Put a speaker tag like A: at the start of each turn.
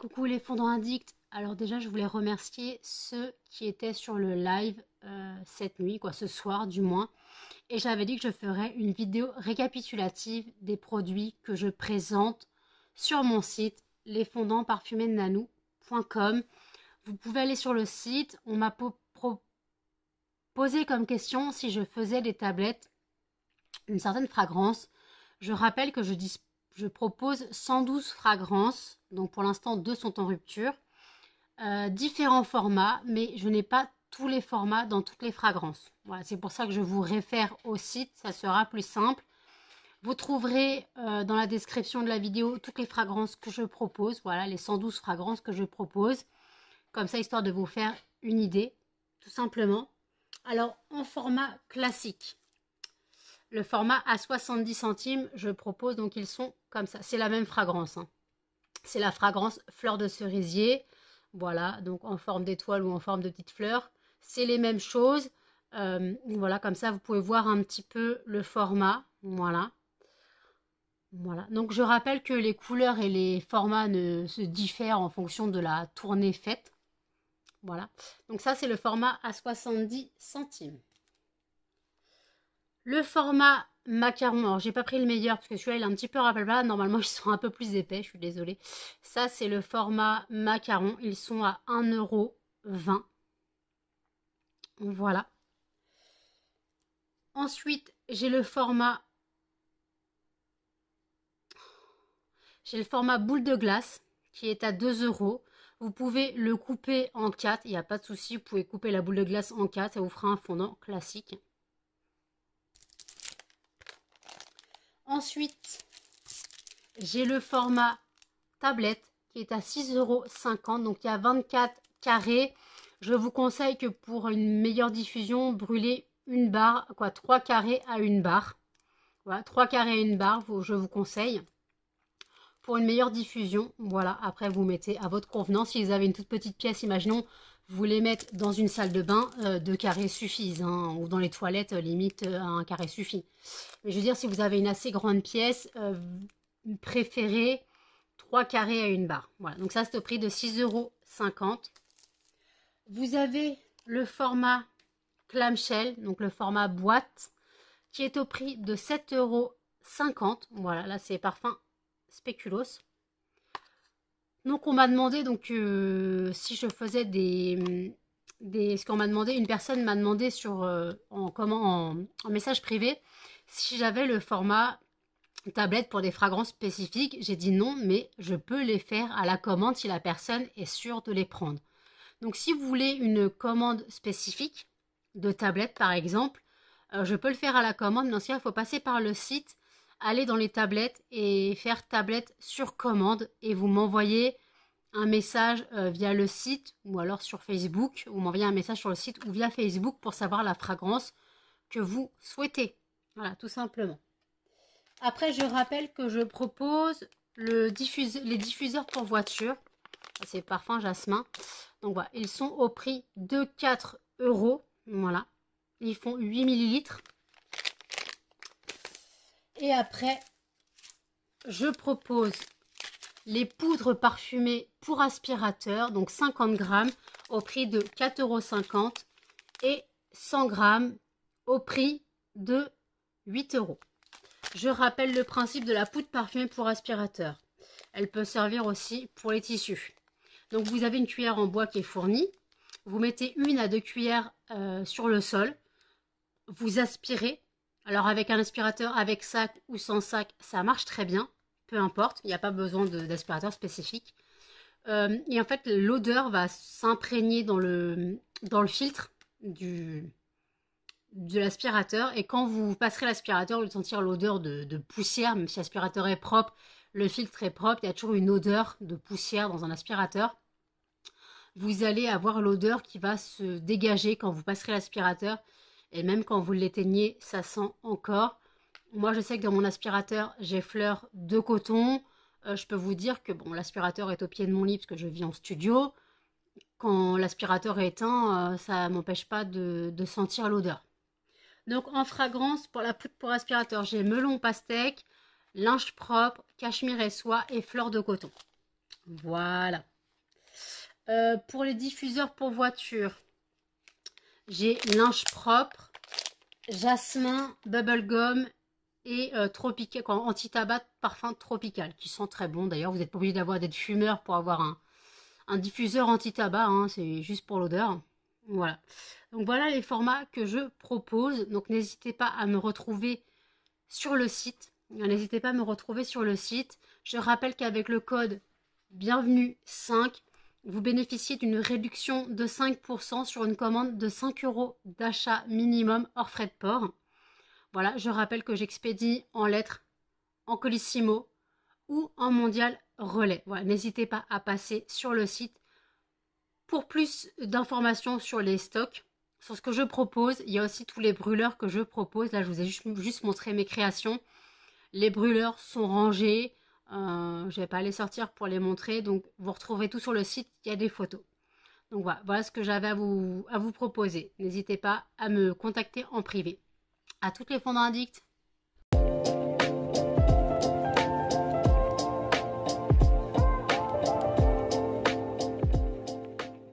A: Coucou les fondants addicts. Alors déjà, je voulais remercier ceux qui étaient sur le live cette nuit, ce soir du moins. Et j'avais dit que je ferais une vidéo récapitulative des produits que je présente sur mon site lesfondantsparfumésnanou.com. Vous pouvez aller sur le site. On m'a posé comme question si je faisais des tablettes une certaine fragrance. Je rappelle que je propose 112 fragrances, donc pour l'instant 2 sont en rupture, différents formats, mais je n'ai pas tous les formats dans toutes les fragrances. Voilà, c'est pour ça que je vous réfère au site, ça sera plus simple. Vous trouverez dans la description de la vidéo toutes les fragrances que je propose, voilà les 112 fragrances que je propose, comme ça histoire de vous faire une idée, tout simplement. Alors en format classique, le format à 70 centimes, je propose, donc ils sont comme ça. C'est la même fragrance. Hein. C'est la fragrance fleur de cerisier. Voilà, donc en forme d'étoile ou en forme de petite fleur. C'est les mêmes choses. Voilà, comme ça, vous pouvez voir un petit peu le format. Voilà. Voilà. Donc je rappelle que les couleurs et les formats ne se diffèrent en fonction de la tournée faite. Voilà. Donc ça, c'est le format à 70 centimes. Le format macaron, alors j'ai pas pris le meilleur parce que celui-là il est un petit peu rappelable. Normalement ils sont un peu plus épais, je suis désolée. Ça c'est le format macaron, ils sont à 1,20 €. Voilà. Ensuite j'ai le format boule de glace qui est à 2 €. Vous pouvez le couper en 4, il n'y a pas de souci, vous pouvez couper la boule de glace en 4, ça vous fera un fondant classique. Ensuite, j'ai le format tablette qui est à 6,50 €, donc il y a 24 carrés. Je vous conseille que pour une meilleure diffusion, brûlez une barre, 3 carrés à une barre. Voilà, 3 carrés à une barre, je vous conseille. Pour une meilleure diffusion, voilà, après vous mettez à votre convenance. Si vous avez une toute petite pièce, imaginons, vous voulez mettre dans une salle de bain, 2 carrés suffisent, hein, ou dans les toilettes, limite, 1 carré suffit. Mais je veux dire, si vous avez une assez grande pièce, préférez 3 carrés à une barre. Voilà, donc ça c'est au prix de 6,50 €. Vous avez le format clamshell, donc le format boîte, qui est au prix de 7,50 €. Voilà, là c'est parfum spéculoos. Donc on m'a demandé si je faisais ce qu'on m'a demandé, une personne m'a demandé en message privé si j'avais le format tablette pour des fragrances spécifiques. J'ai dit non, mais je peux les faire à la commande si la personne est sûre de les prendre. Donc si vous voulez une commande spécifique de tablette par exemple, je peux le faire à la commande, mais dans ce cas il faut passer par le site, aller dans les tablettes et faire tablette sur commande et vous m'envoyez un message via le site ou alors sur Facebook, ou m'envoyez un message sur le site ou via Facebook pour savoir la fragrance que vous souhaitez. Voilà, tout simplement. Après, je rappelle que je propose les diffuseurs pour voiture. C'est parfum jasmin. Donc voilà, ils sont au prix de 4 €. Voilà, ils font 8 ml. Et après, je propose les poudres parfumées pour aspirateur, donc 50 grammes au prix de 4,50 € et 100 grammes au prix de 8 €. Je rappelle le principe de la poudre parfumée pour aspirateur. Elle peut servir aussi pour les tissus. Donc vous avez une cuillère en bois qui est fournie. Vous mettez 1 à 2 cuillères sur le sol. Vous aspirez. Alors avec un aspirateur avec sac ou sans sac, ça marche très bien. Peu importe, il n'y a pas besoin d'aspirateur spécifique. Et en fait, l'odeur va s'imprégner dans le filtre de l'aspirateur. Et quand vous passerez l'aspirateur, vous allez sentir l'odeur de poussière. Même si l'aspirateur est propre, le filtre est propre, il y a toujours une odeur de poussière dans un aspirateur. Vous allez avoir l'odeur qui va se dégager quand vous passerez l'aspirateur. Et même quand vous l'éteignez, ça sent encore. Moi, je sais que dans mon aspirateur, j'ai fleur de coton. Je peux vous dire que bon, l'aspirateur est au pied de mon lit parce que je vis en studio. Quand l'aspirateur est éteint, ça ne m'empêche pas de sentir l'odeur. Donc en fragrance, pour la poudre pour aspirateur, j'ai melon pastèque, linge propre, cachemire et soie et fleur de coton. Voilà. Pour les diffuseurs pour voiture, j'ai linge propre, jasmin, bubblegum et tropical, anti-tabac parfum tropical, qui sont très bons. D'ailleurs, vous n'êtes pas obligé d'être fumeur pour avoir un diffuseur anti-tabac, hein, c'est juste pour l'odeur. Voilà. Donc voilà les formats que je propose. Donc n'hésitez pas à me retrouver sur le site. N'hésitez pas à me retrouver sur le site. Je rappelle qu'avec le code bienvenue 5, vous bénéficiez d'une réduction de 5% sur une commande de 5 € d'achat minimum hors frais de port. Voilà, je rappelle que j'expédie en lettres, en colissimo ou en mondial relais. Voilà, n'hésitez pas à passer sur le site pour plus d'informations sur les stocks, sur ce que je propose. Il y a aussi tous les brûleurs que je propose. Là, je vous ai juste montré mes créations. Les brûleurs sont rangés. Je ne vais pas les sortir pour les montrer. Donc, vous retrouverez tout sur le site. Il y a des photos. Donc, voilà ce que j'avais à vous proposer. N'hésitez pas à me contacter en privé. À toutes les fonds d'Indicts.